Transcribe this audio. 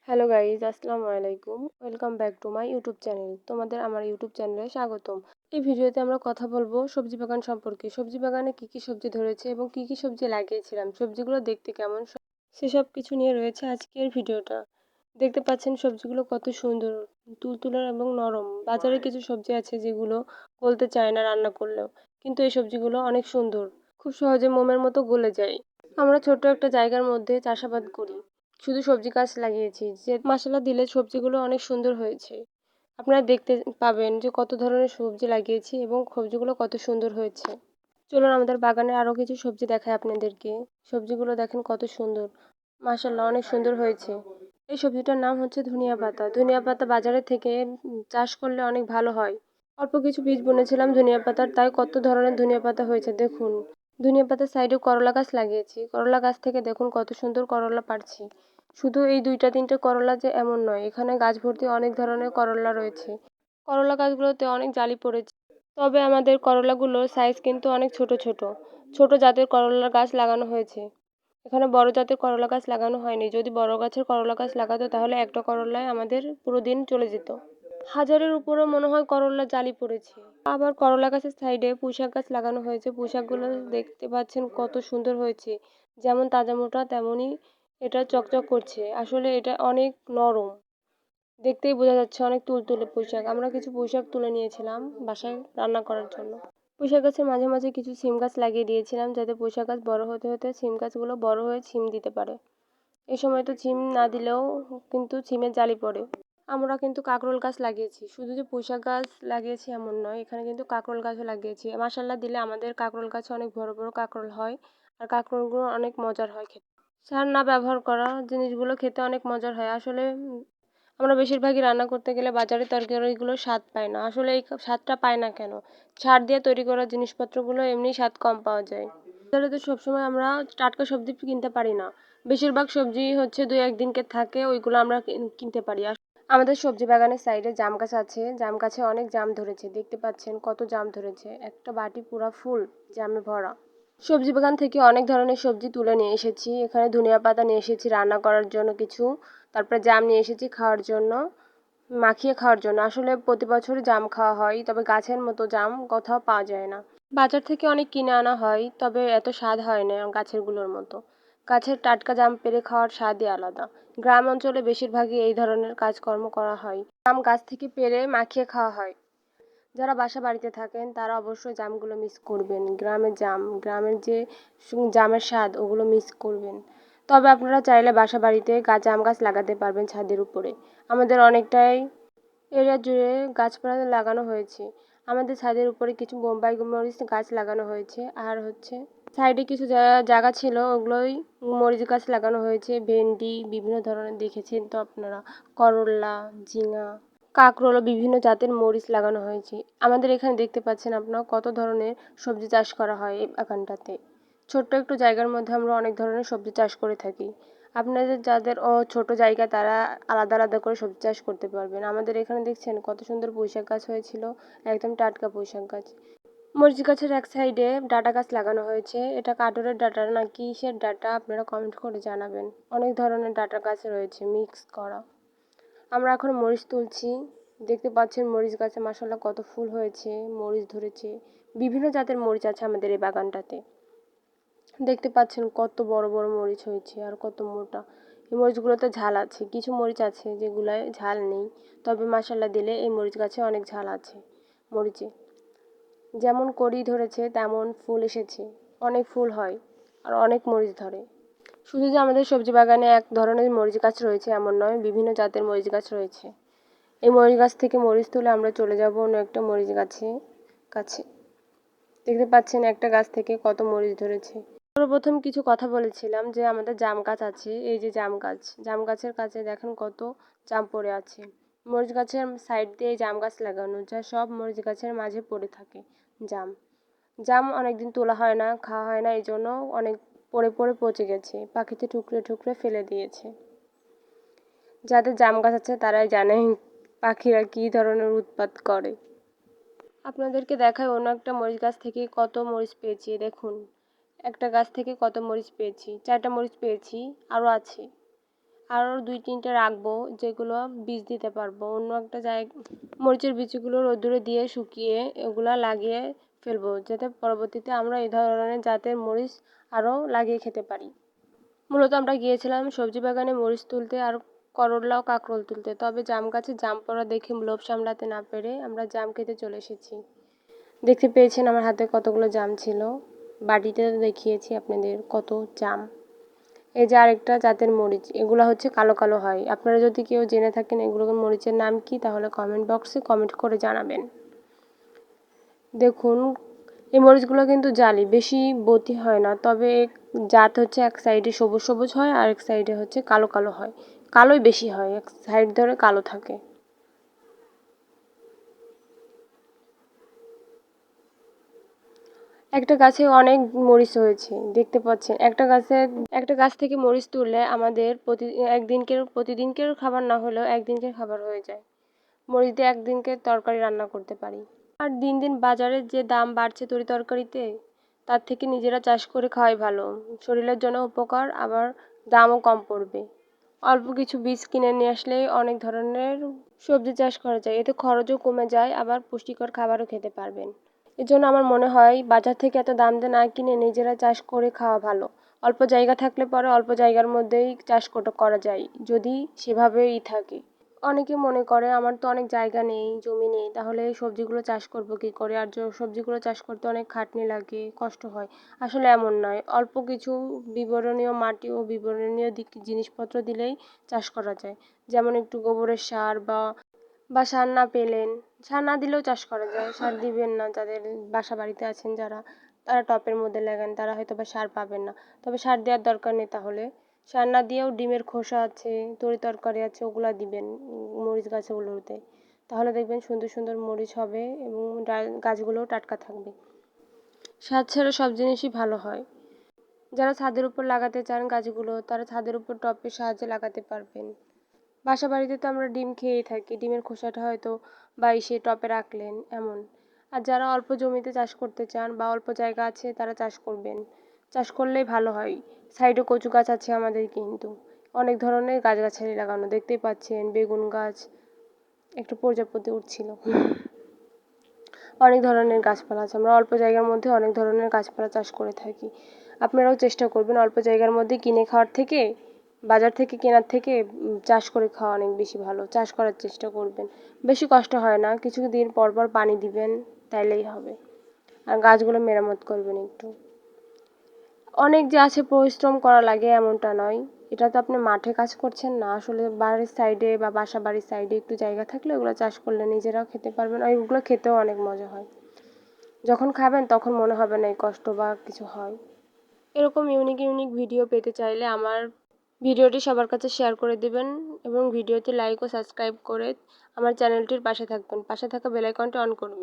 Hello guys, আসসালামু আলাইকুম। Welcome back to my YouTube channel. তোমাদের আমার ইউটিউব চ্যানেলে স্বাগতম। এই ভিডিওতে আমরা কথা বলবো সবজি বাগান সম্পর্কে। সবজি বাগানে কি কি সবজি ধরেছে এবং কি কি সবজি লাগিয়েছিলাম, সবজিগুলো দেখতে কেমন, সেসব কিছু নিয়ে রয়েছে আজকের ভিডিওটা। দেখতে পাচ্ছেন সবজিগুলো কত সুন্দর, তুলতুলে এবং নরম। বাজারে কিছু সবজি আছে যেগুলো গলতে চায় না রান্না করলেও, কিন্তু এই সবজিগুলো অনেক সুন্দর, খুব সহজে মোমের মতো গলে যায়। আমরা ছোট্ট একটা জায়গার মধ্যে চাষাবাদ করি, শুধু সবজি গাছ লাগিয়েছি, যে মশলা দিলে সবজিগুলো অনেক সুন্দর হয়েছে। আপনারা দেখতে পাবেন যে কত ধরনের সবজি লাগিয়েছি এবং সবজিগুলো কত সুন্দর হয়েছে। চলুন আমাদের বাগানে আরো কিছু সবজি দেখাই আপনাদেরকে। সবজিগুলো দেখেন কত সুন্দর, মাশাআল্লাহ অনেক সুন্দর হয়েছে। এই সবজিটার নাম হচ্ছে ধনিয়া পাতা। ধনিয়া পাতা বাজারে থেকে চাষ করলে অনেক ভালো হয়। অল্প কিছু বীজ বুনেছিলাম ধনিয়া পাতার, তাই কত ধরনের ধনিয়া পাতা হয়েছে দেখুন। ধনিয়া পাতার সাইডে করলা গাছ লাগিয়েছি, করলা গাছ থেকে দেখুন কত সুন্দর করলা পারছি। শুধু এই দুইটা তিনটে করলা যে এমন নয়, এখানে গাছ ভর্তি অনেক ধরনের করলা রয়েছে। করলা গাছগুলোতে অনেক জালি পড়েছে, তবে আমাদের করলাগুলোর সাইজ কিন্তু অনেক ছোট ছোট। ছোট জাতের করলার গাছ লাগানো হয়েছে, এখানে বড় জাতের করলা গাছ লাগানো হয়নি। যদি বড় গাছের করলা গাছ লাগাতো তাহলে একটা করলায় আমাদের পুরো দিন চলে যেত। হাজারের উপরও মনে হয় করলা জালি পড়েছে। আবার করলা গাছের সাইডে পুঁইশাক গাছ লাগানো হয়েছে। পুঁইশাকগুলো দেখতে পাচ্ছেন কত সুন্দর হয়েছে, যেমন তাজা মোটা তেমনই এটা চকচক করছে। আসলে এটা অনেক নরম, দেখতেই বোঝা যাচ্ছে অনেক তুলতুলে পুঁইশাক। আমরা কিছু পুঁইশাক তুলে নিয়েছিলাম বাসায় রান্না করার জন্য। পুঁইশাক গাছের মাঝে মাঝে কিছু সিম গাছ লাগিয়ে দিয়েছিলাম, যাতে পুঁইশাক গাছ বড় হতে হতে সিম গাছগুলো বড় হয়ে সিম দিতে পারে। এই সময় তো সিম না দিলেও কিন্তু সিমের জালি পড়ে। আমরা কিন্তু কাঁকরোল গাছ লাগিয়েছি, শুধু যে পুঁইশাক গাছ লাগিয়েছি এমন নয়, এখানে কিন্তু কাঁকরোল গাছও লাগিয়েছি। মাশাআল্লাহ দিলে আমাদের কাঁকরোল গাছে অনেক বড় বড় কাঁকরোল হয়, আর কাঁকরোলগুলো অনেক মজার হয় খেতে। সার না ব্যবহার করা জিনিসগুলো খেতে অনেক মজার হয়। আসলে আমরা বেশিরভাগই রান্না করতে গেলে বাজারের তরকারিগুলো স্বাদ পায় না। আসলে এই স্বাদটা পায় না কেন? সার দিয়ে তৈরি করা জিনিসপত্রগুলো এমনি স্বাদ কম পাওয়া যায়। বাজারে তো সবসময় আমরা টাটকা সবজি কিনতে পারি না। বেশিরভাগ সবজি হচ্ছে দুই একদিনকে থাকে, ওইগুলো আমরা কিনতে পারি। আমাদের সবজি বাগানের সাইডে জাম গাছ আছে, জাম গাছে অনেক জাম ধরেছে। দেখতে পাচ্ছেন কত জাম ধরেছে, একটা বাটি পুরা ফুল জামে ভরা। সবজি বাগান থেকে অনেক ধরনের সবজি তুলে নিয়ে এসেছি। এখানে ধনিয়া পাতা নিয়ে এসেছি রান্না করার জন্য কিছু, তারপরে জাম নিয়ে এসেছি খাওয়ার জন্য, মাখিয়ে খাওয়ার জন্য। আসলে প্রতি বছরই জাম খাওয়া হয়, তবে গাছের মতো জাম কোথাও পাওয়া যায় না। বাজার থেকে অনেক কিনে আনা হয়, তবে এত স্বাদ হয় না গাছেরগুলোর মতো। গাছের টাটকা জাম পেড়ে খাওয়ার স্বাদই আলাদা। গ্রাম অঞ্চলে বেশিরভাগই এই ধরনের কাজকর্ম করা হয়, জাম গাছ থেকে পেড়ে মাখিয়ে খাওয়া হয়। যারা বাসা বাড়িতে থাকেন তারা অবশ্যই জামগুলো মিস করবেন। গ্রামের জাম, গ্রামের যে জামের স্বাদ, ওগুলো মিস করবেন। তবে আপনারা চাইলে বাসা বাড়িতে জাম গাছ লাগাতে পারবেন ছাদের উপরে। আমাদের অনেকটাই এরিয়া জুড়ে গাছপালা লাগানো হয়েছে। আমাদের ছাদের উপরে কিছু বোম্বাই মরিচ গাছ লাগানো হয়েছে, আর হচ্ছে সাইডে কিছু জায়গা ছিল, ওগুলোই মরিচ গাছ লাগানো হয়েছে। ভেন্ডি বিভিন্ন ধরনের দেখেছেন তো আপনারা, করলা, ঝিঙা, কাঁকরোল, বিভিন্ন জাতের মরিচ লাগানো হয়েছে। আমাদের এখানে দেখতে পাচ্ছেন আপনারা কত ধরনের সবজি চাষ করা হয় এই বাগানটাতে। ছোট্ট একটু জায়গার মধ্যে আমরা অনেক ধরনের সবজি চাষ করে থাকি। আপনাদের যাদের ছোট জায়গা তারা আলাদা আলাদা করে সবজি চাষ করতে পারবেন। আমাদের এখানে দেখছেন কত সুন্দর পুঁইশাক গাছ হয়েছিল, একদম টাটকা পুঁইশাক গাছ। মরিচ গাছের এক সাইডে ডাঁটা গাছ লাগানো হয়েছে। এটা কাটুরের ডাঁটা না কিসের ডাঁটা আপনারা কমেন্ট করে জানাবেন। অনেক ধরনের ডাঁটা গাছ রয়েছে মিক্স করা। আমরা এখন মরিচ তুলছি। দেখতে পাচ্ছেন মরিচ গাছে মাশাআল্লাহ কত ফুল হয়েছে, মরিচ ধরেছে। বিভিন্ন জাতের মরিচ আছে আমাদের এই বাগানটাতে। দেখতে পাচ্ছেন কত বড় বড় মরিচ হয়েছে আর কত মোটা। এই মরিচগুলোতে ঝাল আছে, কিছু মরিচ আছে যেগুলায় ঝাল নেই, তবে মাশাআল্লাহ দিলে এই মরিচ গাছে অনেক ঝাল আছে। মরিচে যেমন কড়ি ধরেছে তেমন ফুল এসেছে, অনেক ফুল হয় আর অনেক মরিচ ধরে। শুধু যে আমাদের সবজি বাগানে এক ধরনের মরিচ গাছ রয়েছে এমন নয়, বিভিন্ন জাতের মরিচ গাছ রয়েছে। এই মরিচ গাছ থেকে মরিচ তুলে আমরা চলে যাব অন্য একটা মরিচ গাছে কাছে। দেখতে পাচ্ছেন একটা গাছ থেকে কত মরিচ ধরেছে। সর্বপ্রথম কিছু কথা বলেছিলাম যে আমাদের জাম গাছ আছে, এই যে জাম গাছ, জাম গাছের কাছে দেখেন কত জাম পড়ে আছে। মরিচ গাছের সাইড দিয়ে জাম গাছ লাগানো, যা সব মরিচ গাছের মাঝে পড়ে থাকে জাম। জাম অনেকদিন তোলা হয় না, খাওয়া হয় না, এই জন্য অনেক পড়ে পড়ে পচে গেছে, পাখিতে ঠুকরে ঠুকরে ফেলে দিয়েছে। যাদের জাম গাছ আছে তারাই জানে পাখিরা কী ধরনের উৎপাত করে। আপনাদেরকে দেখায় অন্য একটা মরিচ গাছ থেকে কত মরিচ পেয়েছি দেখুন। একটা গাছ থেকে কত মরিচ পেয়েছি, 4টা মরিচ পেয়েছি, আরও আছে। আরও 2-3টে রাখবো, যেগুলো বীজ দিতে পারবো। অন্য একটা মরিচের বীজগুলো রোদ্দুরে দিয়ে শুকিয়ে এগুলা লাগিয়ে ফেলবো, যাতে পরবর্তীতে আমরা এই ধরনের জাতের মরিচ আরও লাগিয়ে খেতে পারি। মূলত আমরা গিয়েছিলাম সবজি বাগানে মরিচ তুলতে আর করলা ও কাঁকরোল তুলতে, তবে জাম গাছে জাম পড়া দেখে লোভ সামলাতে না পেরে আমরা জাম খেতে চলে এসেছি। দেখতে পেয়েছেন আমার হাতে কতগুলো জাম ছিল, বাটিতে দেখিয়েছি আপনাদের কত জাম। এই যে আরেকটা জাতের মরিচ, এগুলো হচ্ছে কালো কালো হয়। আপনারা যদি কেউ জেনে থাকেন এগুলো মরিচের নাম কি, তাহলে কমেন্ট বক্সে কমেন্ট করে জানাবেন। দেখুন এই মরিচগুলো কিন্তু জালি, বেশি বতি হয় না, তবে জাত হচ্ছে এক সাইডে সবুজ সবুজ হয় আর এক সাইডে হচ্ছে কালো কালো হয়। কালোই বেশি হয়, এক সাইড ধরে কালো থাকে। একটা গাছে অনেক মরিচ হয়েছে দেখতে পাচ্ছেন। একটা গাছ থেকে মরিচ তুললে আমাদের প্রতিদিনকের খাবার না হলেও একদিনকের খাবার হয়ে যায়। মরিচ দিয়ে একদিনকে তরকারি রান্না করতে পারি। আর দিন দিন বাজারে যে দাম বাড়ছে তরি তরকারিতে, তার থেকে নিজেরা চাষ করে খাওয়াই ভালো। শরীরের জন্য উপকার, আবার দামও কম পড়বে। অল্প কিছু বীজ কিনে নিয়ে আসলেই অনেক ধরনের সবজি চাষ করা যায়, এতে খরচও কমে যায়, আবার পুষ্টিকর খাবারও খেতে পারবেন। এজন্য আমার মনে হয় বাজার থেকে এত দাম দিয়ে না কিনে নিজেরা চাষ করে খাওয়া ভালো। অল্প জায়গা থাকলে পরে অল্প জায়গার মধ্যেই চাষ করা যায়, যদি সেভাবেই থাকে। অনেকে মনে করে আমার তো অনেক জায়গা নেই, জমি নেই, তাহলে এই সবজিগুলো চাষ করব কী করে, আর সবজিগুলো চাষ করতে অনেক খাটনি লাগে, কষ্ট হয়। আসলে এমন নয়, অল্প কিছু বিবরণীয় মাটি ও বিবরণীয় জিনিসপত্র দিলেই চাষ করা যায়। যেমন একটু গোবরের সার বা সার না পেলেন, সার না দিলেও চাষ করা যায়। সার দিবেন না, যাদের বাসা বাড়িতে আছেন যারা, তারা টবের মধ্যে লাগান, তারা হয়তো বা সার পাবেন না, তবে সার দেওয়ার দরকার নেই। তাহলে সার না দিয়েও ডিমের খোসা আছে, তরি তরকারি আছে, ওগুলা দিবেন মরিচ গাছগুলোতে, তাহলে দেখবেন সুন্দর সুন্দর মরিচ হবে এবং গাছগুলোও টাটকা থাকবে। সার ছাড়া সব জিনিসই ভালো হয়। যারা ছাদের উপর লাগাতে চান গাছগুলো, তারা ছাদের উপর টবের সাহায্যে লাগাতে পারবেন। বাসা বাড়িতে তো আমরা ডিম খেয়েই থাকি, ডিমের খোসাটা হয়তো বাইশে টবে রাখলেন এমন। আর যারা অল্প জমিতে চাষ করতে চান বা অল্প জায়গা আছে, তারা চাষ করবেন, চাষ করলেই ভালো হয়। সাইডে কচু গাছ আছে আমাদের, কিন্তু অনেক ধরনের গাছগাছালি লাগানো দেখতেই পাচ্ছেন, বেগুন গাছ, একটু প্রজাপতি উঠছিল। অনেক ধরনের গাছপালা আছে, আমরা অল্প জায়গার মধ্যে অনেক ধরনের গাছপালা চাষ করে থাকি। আপনারাও চেষ্টা করবেন অল্প জায়গার মধ্যে কিনে খাওয়ার থেকে, বাজার থেকে কেনার থেকে চাষ করে খাওয়া অনেক বেশি ভালো। চাষ করার চেষ্টা করবেন, বেশি কষ্ট হয় না, কিছু দিন পর পর পানি দিবেন, তাইলেই হবে। আর গাছগুলো মেরামত করবেন একটু। অনেক যে আছে পরিশ্রম করা লাগে এমনটা নয়, এটা তো আপনি মাঠে কাজ করছেন না, আসলে বাড়ির সাইডে বা বাসা বাড়ির সাইডে একটু জায়গা থাকলে ওগুলো চাষ করলে নিজেরাও খেতে পারবেন, আর ওগুলো খেতেও অনেক মজা হয়। যখন খাবেন তখন মনে হবে না এই কষ্ট বা কিছু হয়। এরকম ইউনিক ইউনিক ভিডিও পেতে চাইলে আমার ভিডিওটি সবার কাছে শেয়ার করে দিবেন এবং ভিডিওতে লাইক ও সাবস্ক্রাইব করে আমার চ্যানেলটির পাশে থাকবেন, পাশে থাকা বেল আইকনটি অন করবেন।